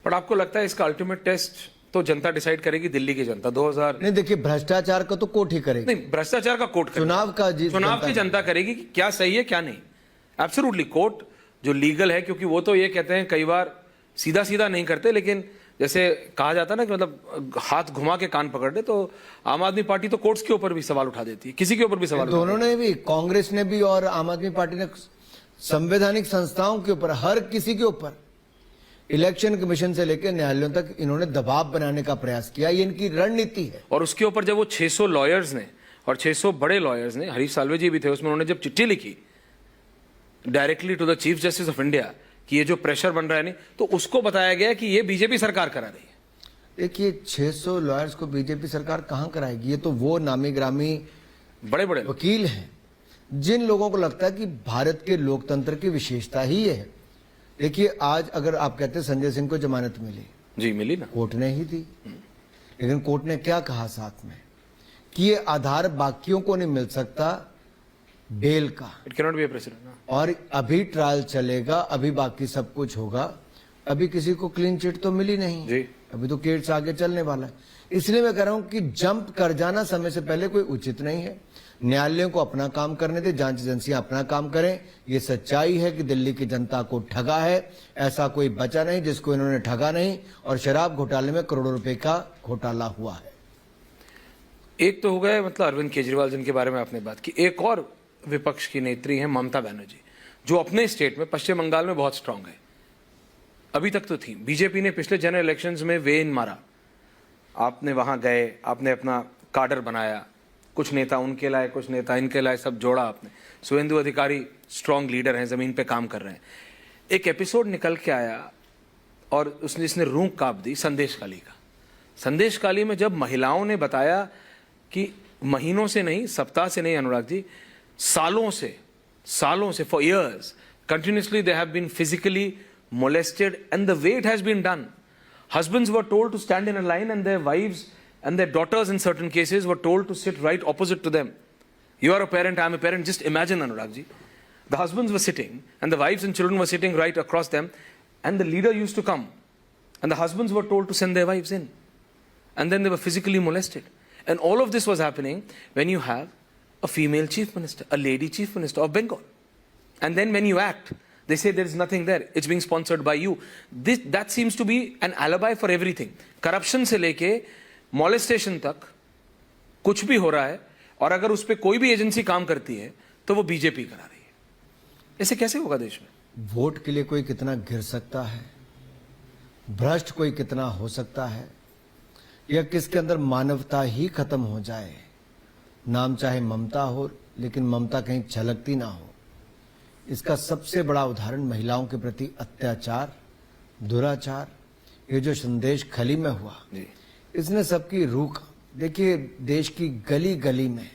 But आपको लगता है इसका अल्टीमेट टेस्ट तो जनता डिसाइड करेगी, दिल्ली की जनता 2000 नहीं, देखिए भ्रष्टाचार का तो कोर्ट ही करेगी। नहीं, भ्रष्टाचार का कोर्ट करेगी। चुनाव की जनता करेगी कि क्या सही है क्या नहीं। एब्सोल्युटली कोर्ट जो लीगल है, क्योंकि वो तो ये कहते हैं कई बार सीधा सीधा नहीं करते, लेकिन जैसे कहा जाता है ना कि मतलब हाथ घुमा के कान पकड़ ले, तो आम आदमी पार्टी तो कोर्ट्स के ऊपर भी सवाल उठा देती है, किसी के ऊपर भी सवाल। दोनों ने भी, कांग्रेस ने भी और आम आदमी पार्टी ने संवैधानिक संस्थाओं के ऊपर, हर किसी के ऊपर, इलेक्शन कमीशन से लेकर न्यायालयों तक इन्होंने दबाव बनाने का प्रयास किया। ये इनकी रणनीति है। और उसके ऊपर जब वो 600 लॉयर्स ने और 600 बड़े लॉयर्स ने, हरीश साल्वे जी भी थे उसमें, उन्होंने जब चिट्ठी लिखी directly to the chief justice of India कि ये जो प्रेशर बन रहा है नहीं, तो उसको बताया गया कि ये बीजेपी सरकार करा रही है। देखिए 600 लॉयर्स को बीजेपी सरकार कहां कराएगी? ये तो वो नामी ग्रामी बड़े बड़े वकील हैं जिन लोगों को लगता है कि भारत के लोकतंत्र की विशेषता ही है। देखिए आज अगर आप कहते हैं संजय सिंह को जमानत मिली, जी मिली ना, कोर्ट ने ही दी, लेकिन कोर्ट ने क्या कहा साथ में कि ये आधार बाकियों को नहीं मिल सकता बेल का, it can not be a president, और अभी ट्रायल चलेगा, अभी बाकी सब कुछ होगा। अभी किसी को क्लीन चिट तो मिली नहीं जी, अभी तो केस आगे चलने वाला है। इसलिए मैं कह रहा हूं कि जंप कर जाना समय से पहले कोई उचित नहीं है। न्यायालयों को अपना काम करने दे, जांच एजेंसियां अपना काम करें। ये सच्चाई है कि दिल्ली की जनता को ठगा है, ऐसा कोई बचा नहीं जिसको इन्होंने ठगा नहीं, और शराब घोटाले में करोड़ों रुपए का घोटाला हुआ है। एक तो हो गए मतलब अरविंद केजरीवाल जिनके बारे में आपने बात की, एक और विपक्ष की नेत्री है ममता बनर्जी, जो अपने स्टेट में पश्चिम बंगाल में बहुत स्ट्रांग है, अभी तक तो थी। बीजेपी ने पिछले जनरल इलेक्शंस में वेन मारा, आपने वहां गए, आपने अपना काडर बनाया, कुछ नेता उनके लाए, कुछ नेता इनके लाए, सब जोड़ा आपने। सुवेंदु अधिकारी स्ट्रांग लीडर हैं, जमीन पे काम कर रहे हैं। एक एपिसोड निकल के आया और उसने जिसने रूह कांप दी, संदेश काली का। संदेश काली में जब महिलाओं ने बताया कि महीनों से नहीं, सप्ताह से नहीं अनुराग जी, सालों से for years continuously they have been physically molested, and the way it has been done, husbands were told to stand in a line and their wives and their daughters in certain cases were told to sit right opposite to them. You are a parent, I am a parent. Just imagine, Anurag ji, the husbands were sitting and the wives and children were sitting right across them, and the leader used to come and the husbands were told to send their wives in, and then they were physically molested. And all of this was happening when you have a female chief minister, a lady chief minister of Bengal. And then when you act, they say there is nothing there, it's being sponsored by you. That seems to be an alibi for everything. Corruption से लेके molestation तक कुछ भी हो रहा है, और अगर उस पर कोई भी एजेंसी काम करती है तो वो बीजेपी करा रही है। ऐसे कैसे होगा देश में? वोट के लिए कोई कितना गिर सकता है, भ्रष्ट कोई कितना हो सकता है, या किसके अंदर मानवता ही खत्म हो जाए। नाम चाहे ममता हो, लेकिन ममता कहीं झलकती ना हो। इसका सबसे बड़ा उदाहरण महिलाओं के प्रति अत्याचार, दुराचार, ये जो संदेश खली में हुआ, इसने सबकी रूह, देखिए देश की गली गली में,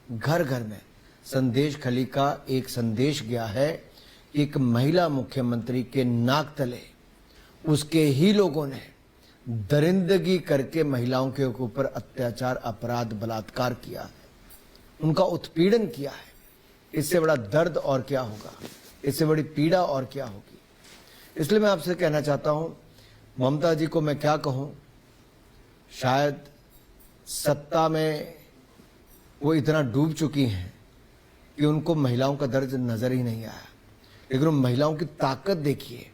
घर घर में संदेश खली का एक संदेश गया है। एक महिला मुख्यमंत्री के नाक तले उसके ही लोगों ने दरिंदगी करके महिलाओं के ऊपर अत्याचार, अपराध, बलात्कार किया है, उनका उत्पीड़न किया है। इससे बड़ा दर्द और क्या होगा, इससे बड़ी पीड़ा और क्या होगी। इसलिए मैं आपसे कहना चाहता हूं, ममता जी को मैं क्या कहूं, शायद सत्ता में वो इतना डूब चुकी हैं कि उनको महिलाओं का दर्द नजर ही नहीं आया। लेकिन उन महिलाओं की ताकत देखिए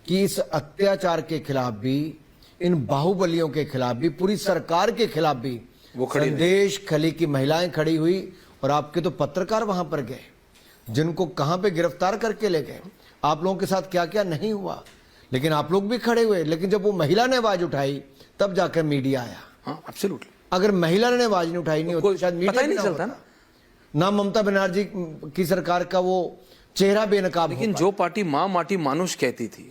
कि इस अत्याचार के खिलाफ भी, इन बाहुबलियों के खिलाफ भी, पूरी सरकार के खिलाफ भी वो संदेश खली की महिलाएं खड़ी हुई। और आपके तो पत्रकार वहां पर गए, जिनको कहां पे गिरफ्तार करके ले गए, आप लोगों के साथ क्या क्या नहीं हुआ, लेकिन आप लोग भी खड़े हुए। लेकिन जब वो महिला ने आवाज उठाई तब जाकर मीडिया आया। हाँ, एब्सोल्युटली। अगर महिला ने आवाज नहीं उठाई नहीं होती, शायद मीडिया ही नहीं चलता ना ममता बनर्जी की सरकार का वो चेहरा बेनकाब। लेकिन जो पार्टी माँ माटी मानुष कहती थी,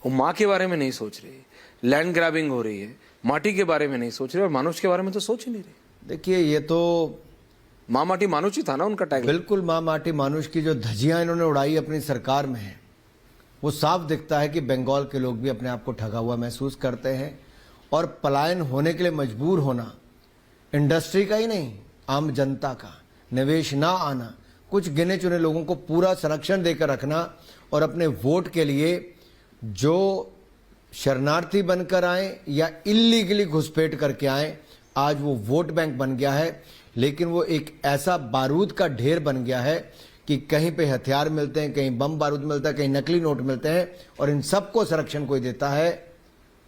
वो माँ के बारे में नहीं सोच रही। लैंड ग्रैबिंग हो रही है, माटी के बारे में नहीं सोच रही, और मानुष के बारे में तो सोच ही नहीं रही। देखिए ये तो माँ माटी मानुष ही था ना उनका टैग। बिल्कुल, माँ माटी मानुष की जो धज्जियां इन्होंने उड़ाई अपनी सरकार में है, वो साफ दिखता है कि बंगाल के लोग भी अपने आप को ठगा हुआ महसूस करते हैं। और पलायन होने के लिए मजबूर होना इंडस्ट्री का ही नहीं, आम जनता का, निवेश ना आना, कुछ गिने चुने लोगों को पूरा संरक्षण देकर रखना, और अपने वोट के लिए जो शरणार्थी बनकर आए या इल्लीगली घुसपैठ करके आए, आज वो वोट बैंक बन गया है। लेकिन वो एक ऐसा बारूद का ढेर बन गया है कि कहीं पे हथियार मिलते हैं, कहीं बम बारूद मिलता है, कहीं नकली नोट मिलते हैं, और इन सबको संरक्षण कोई देता है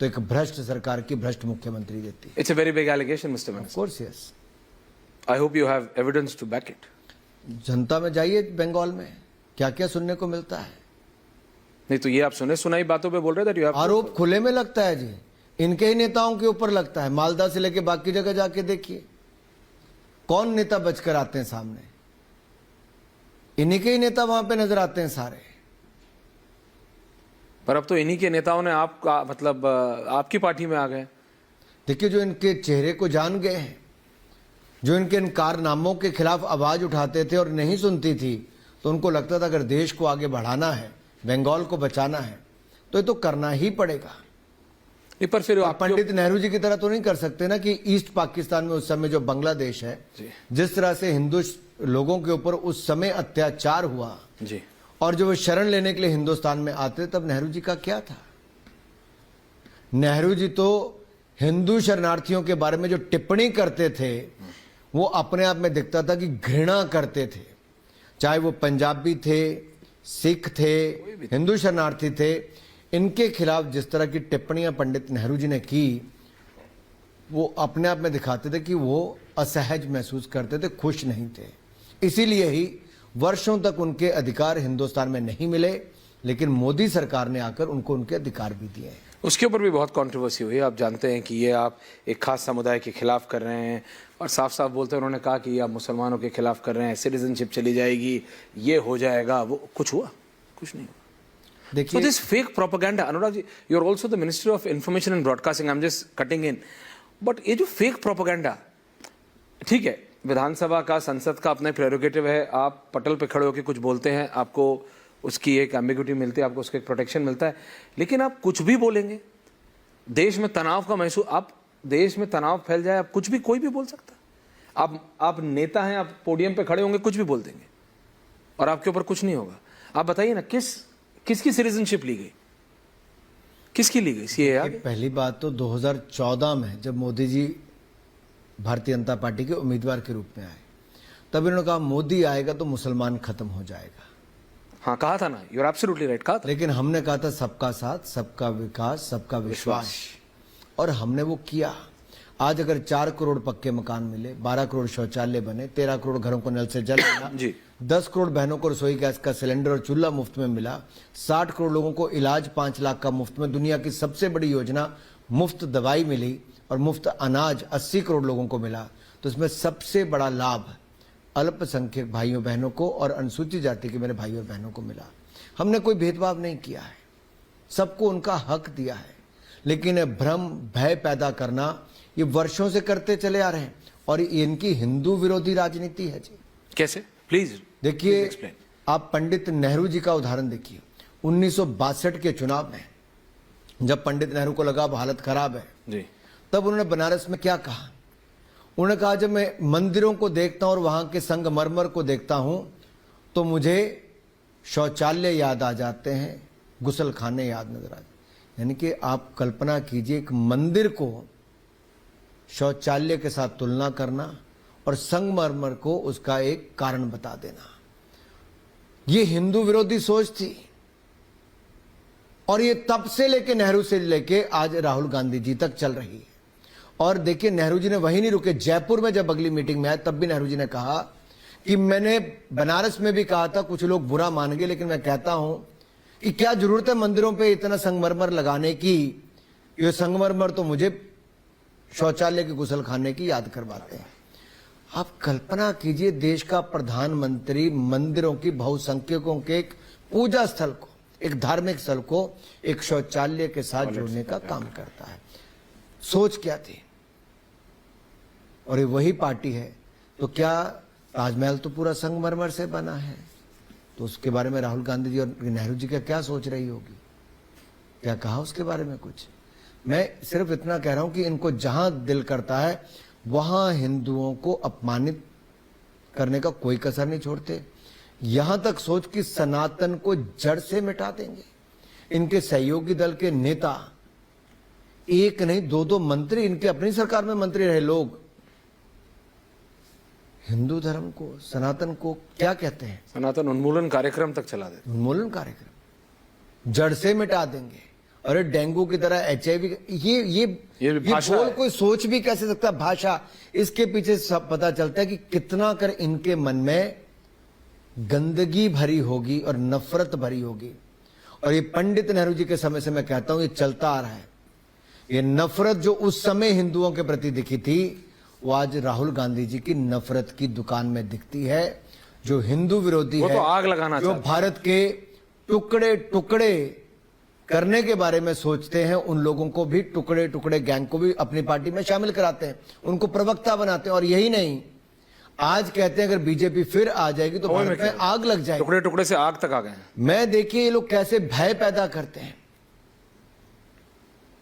तो एक भ्रष्ट सरकार की भ्रष्ट मुख्यमंत्री देती है। It's a very big allegation, Mr. Of Minister. course, yes. I hope you have evidence to back it. जनता में जाइए बंगाल में क्या क्या सुनने को मिलता है। नहीं तो ये आप सुने सुनाई बातों पे बोल रहे थे। आरोप खुले में लगता है जी, इनके ही नेताओं के ऊपर लगता है। मालदा से लेके बाकी जगह जाके देखिए कौन नेता बचकर आते हैं सामने, इन्हीं के ही नेता वहां पे नजर आते हैं सारे। पर अब तो इन्हीं के नेताओं ने आपका मतलब आपकी पार्टी में आ गए। देखिए जो इनके चेहरे को जान गए हैं, जो इनके इन कारनामों के खिलाफ आवाज उठाते थे और नहीं सुनती थी, तो उनको लगता था अगर देश को आगे बढ़ाना है, बंगाल को बचाना है, तो ये तो करना ही पड़ेगा। नहीं पर फिर आप पंडित नेहरू जी की तरह तो नहीं कर सकते ना कि ईस्ट पाकिस्तान में उस समय जो बांग्लादेश है, जिस तरह से हिंदू लोगों के ऊपर उस समय अत्याचार हुआ जी, और जो वो शरण लेने के लिए हिंदुस्तान में आते, तब नेहरू जी का क्या था? नेहरू जी तो हिंदू शरणार्थियों के बारे में जो टिप्पणी करते थे वो अपने आप में दिखता था कि घृणा करते थे। चाहे वो पंजाबी थे, सिख थे, हिंदू शरणार्थी थे, इनके खिलाफ जिस तरह की टिप्पणियां पंडित नेहरू जी ने की, वो अपने आप में दिखाते थे कि वो असहज महसूस करते थे, खुश नहीं थे। इसीलिए ही वर्षों तक उनके अधिकार हिंदुस्तान में नहीं मिले, लेकिन मोदी सरकार ने आकर उनको उनके अधिकार भी दिए हैं। उसके ऊपर भी बहुत कंट्रोवर्सी हुई। आप जानते हैं कि ये आप एक खास समुदाय के खिलाफ कर रहे हैं, और साफ साफ बोलते हैं, उन्होंने कहा कि ये आप मुसलमानों के खिलाफ कर रहे हैं, सिटीजनशिप चली जाएगी, ये हो जाएगा, वो कुछ हुआ? कुछ नहीं हुआ। देखिए, So this fake propaganda, Anurag ji, you are also the Minister of Information and Broadcasting. I'm just cutting in. But ये जो fake propaganda, ठीक है, विधानसभा का, संसद का अपना प्रेरोगेटिव है, आप पटल पे खड़े होकर कुछ बोलते हैं, आपको उसकी एक एम्बिग्यूटी मिलती है, आपको उसका एक प्रोटेक्शन मिलता है, लेकिन आप कुछ भी बोलेंगे, देश में तनाव का महसूस, आप देश में तनाव फैल जाए, आप कुछ भी, कोई भी बोल सकता है। आप नेता हैं, आप पोडियम पे खड़े होंगे, कुछ भी बोल देंगे और आपके ऊपर कुछ नहीं होगा। आप बताइए ना, किसकी सिटीजनशिप ली गई, किसकी ली गई? सीए? पहली बात तो 2014 में जब मोदी जी भारतीय जनता पार्टी के उम्मीदवार के रूप में आए, तब इन्होंने कहा मोदी आएगा तो मुसलमान खत्म हो जाएगा। हाँ, कहा था ना, यू आर एब्सोल्युटली राइट, कहा था। लेकिन हमने कहा था सबका साथ, सबका विकास, सबका विश्वास, और हमने वो किया। आज अगर 4 करोड़ पक्के मकान मिले, 12 करोड़ शौचालय बने, 13 करोड़ घरों को नल से जल मिला, जी, 10 करोड़ बहनों को रसोई गैस का सिलेंडर और चूल्हा मुफ्त में मिला, 60 करोड़ लोगों को इलाज 5 लाख का मुफ्त में, दुनिया की सबसे बड़ी योजना मुफ्त दवाई मिली, और मुफ्त अनाज 80 करोड़ लोगों को मिला, तो इसमें सबसे बड़ा लाभ अल्पसंख्यक भाइयों बहनों को और अनुसूचित जाति के मेरे भाइयों और बहनों को मिला। हमने कोई भेदभाव नहीं किया है, सबको उनका हक दिया है। लेकिन भ्रम, भय पैदा करना ये वर्षों से करते चले आ रहे हैं, और ये इनकी हिंदू विरोधी राजनीति है जी। कैसे? प्लीज देखिए, आप पंडित नेहरू जी का उदाहरण देखिए। 1962 के चुनाव में जब पंडित नेहरू को लगा अब हालत खराब है जी, तब उन्होंने बनारस में क्या कहा? उन्होंने कहा जब मैं मंदिरों को देखता हूं और वहां के संगमरमर को देखता हूं तो मुझे शौचालय याद आ जाते हैं, गुसलखाने याद नजर आते। यानी कि आप कल्पना कीजिए, एक मंदिर को शौचालय के साथ तुलना करना और संगमरमर को उसका एक कारण बता देना, ये हिंदू विरोधी सोच थी। और ये तब से लेके नेहरू से लेके आज राहुल गांधी जी तक चल रही है। और देखिए, नेहरू जी ने वहीं नहीं रुके, जयपुर में जब अगली मीटिंग में आए तब भी नेहरू जी ने कहा कि मैंने बनारस में भी कहा था, कुछ लोग बुरा मान गए, लेकिन मैं कहता हूं कि क्या जरूरत है मंदिरों पे इतना संगमरमर लगाने की? ये संगमरमर तो मुझे शौचालय के गुसलखाने की याद करवाते हैं। आप कल्पना कीजिए, देश का प्रधानमंत्री मंदिरों की, बहुसंख्यकों के एक पूजा स्थल को, एक धार्मिक स्थल को एक शौचालय के साथ जोड़ने का काम करता है। सोच क्या थी? और ये वही पार्टी है, तो क्या ताजमहल तो पूरा संगमरमर से बना है, तो उसके बारे में राहुल गांधी जी और नेहरू जी का क्या सोच रही होगी? क्या कहा उसके बारे में कुछ? मैं सिर्फ इतना कह रहा हूं कि इनको जहां दिल करता है वहां हिंदुओं को अपमानित करने का कोई कसर नहीं छोड़ते। यहां तक सोच कि सनातन को जड़ से मिटा देंगे। इनके सहयोगी दल के नेता एक नहीं दो दो मंत्री, इनके अपनी सरकार में मंत्री रहे लोग हिंदू धर्म को, सनातन को क्या कहते हैं? सनातन उन्मूलन कार्यक्रम तक चला देते। उन्मूलन कार्यक्रम जड़ से मिटा देंगे। अरे डेंगू की तरह HIV, ये भाषा बोल है। कोई सोच भी कैसे सकता? भाषा, इसके पीछे सब पता चलता है कि कितना कर इनके मन में गंदगी भरी होगी और नफरत भरी होगी। और ये पंडित नेहरू जी के समय से मैं कहता हूं, ये चलता आ रहा है। ये नफरत जो उस समय हिंदुओं के प्रति दिखी थी, वो आज राहुल गांधी जी की नफरत की दुकान में दिखती है। जो हिंदू विरोधी वो है, तो आग लगाना जो चाहते हैं। भारत के टुकड़े टुकड़े करने के बारे में सोचते हैं, उन लोगों को भी, टुकड़े टुकड़े गैंग को भी अपनी पार्टी में शामिल कराते हैं, उनको प्रवक्ता बनाते हैं। और यही नहीं, आज कहते हैं अगर बीजेपी फिर आ जाएगी तो भारत में आग लग जाएगी। टुकड़े टुकड़े से आग तक आ गए हैं। मैं देखिए ये लोग कैसे भय पैदा करते हैं।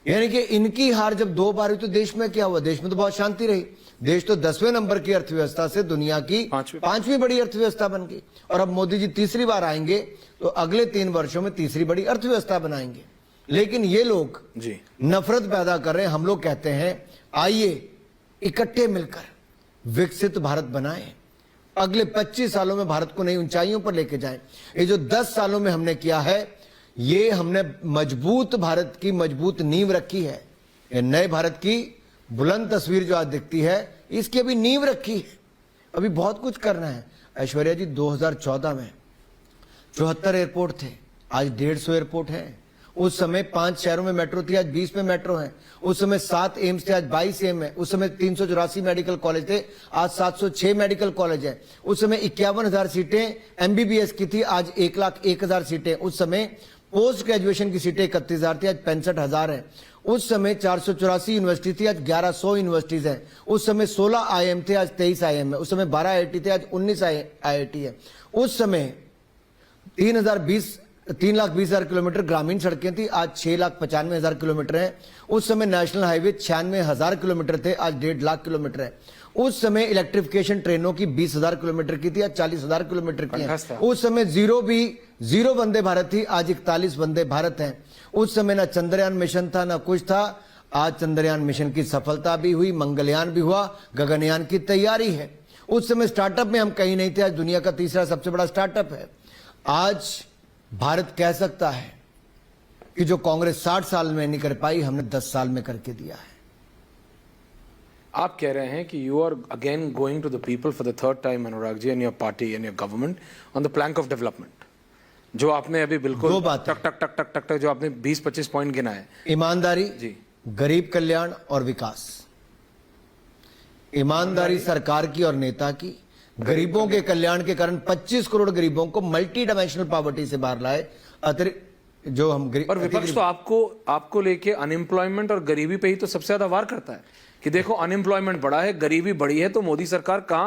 यानी कि इनकी हार जब 2 बार हुई तो देश में क्या हुआ? देश में तो बहुत शांति रही। देश तो 10वें नंबर की अर्थव्यवस्था से दुनिया की 5वीं बड़ी अर्थव्यवस्था बन गई। और अब मोदी जी तीसरी बार आएंगे तो अगले 3 वर्षों में तीसरी बड़ी अर्थव्यवस्था बनाएंगे। लेकिन ये लोग जी नफरत पैदा कर रहे हैं। हम लोग कहते हैं आइए इकट्ठे मिलकर विकसित भारत बनाएं, अगले 25 सालों में भारत को नई ऊंचाइयों पर लेके जाएं। ये जो 10 सालों में हमने किया है, ये हमने मजबूत भारत की मजबूत नींव रखी है। ये नए भारत की बुलंद तस्वीर जो आज दिखती है, इसकी अभी नींव रखी है। अभी बहुत कुछ करना है। ऐश्वर्या जी, 2014 में 74 एयरपोर्ट थे, आज 150 एयरपोर्ट हैं। उस समय 5 शहरों में मेट्रो थी, आज 20 में मेट्रो है। उस समय 7 एम्स थे, आज 22 एम्स है। उस समय 384 मेडिकल कॉलेज थे, आज 706 मेडिकल कॉलेज है। उस समय 51,000 सीटें MBBS की थी, आज 1,01,000 सीटें। उस समय पोस्ट ग्रेजुएशन की सीटें 31,000 थी, आज 65,000 है। उस समय 484 यूनिवर्सिटी थी, आज 1100 यूनिवर्सिटीज है। उस समय 16 IIM थे, आज 23 IIM है। उस समय 12 IIT थे, आज 19 IIT है। उस समय 3,20,000 किलोमीटर ग्रामीण सड़कें थी, आज 6,95,000 किलोमीटर है। उस समय नेशनल हाईवे 96,000 किलोमीटर थे, आज 1.5 लाख किलोमीटर है। उस समय इलेक्ट्रिफिकेशन ट्रेनों की 20,000 किलोमीटर की थी, आज 40,000 किलोमीटर की है। उस समय जीरो वंदे भारत थी, आज 41 वंदे भारत हैं। उस समय ना चंद्रयान मिशन था, ना कुछ था। आज चंद्रयान मिशन की सफलता भी हुई, मंगलयान भी हुआ, गगनयान की तैयारी है। उस समय स्टार्टअप में हम कहीं नहीं थे, आज दुनिया का तीसरा सबसे बड़ा स्टार्टअप है। आज भारत कह सकता है कि जो कांग्रेस 60 साल में नहीं कर पाई, हमने 10 साल में करके दिया है। आप कह रहे हैं कि you are again going to the people for the third time, Anurag ji, and your party and your government on the plank of development. जो आपने अभी बिल्कुल दो बातें। टक टक टक टक टक टक जो आपने 20-25 पॉइंट गिनाए, ईमानदारी जी, गरीब कल्याण और विकास। ईमानदारी सरकार की और नेता की, गरीबों के कल्याण के कारण 25 करोड़ गरीबों को मल्टी डायमेंशनल पॉवर्टी से बाहर लाए। अतिरिक्त जो हम और विपक्ष तो आपको लेके अनएम्प्लॉयमेंट और गरीबी पे ही तो सबसे ज्यादा वार करता है कि देखो अनएम्प्लॉयमेंट बढ़ा है, गरीबी बढ़ी है, तो मोदी सरकार कहां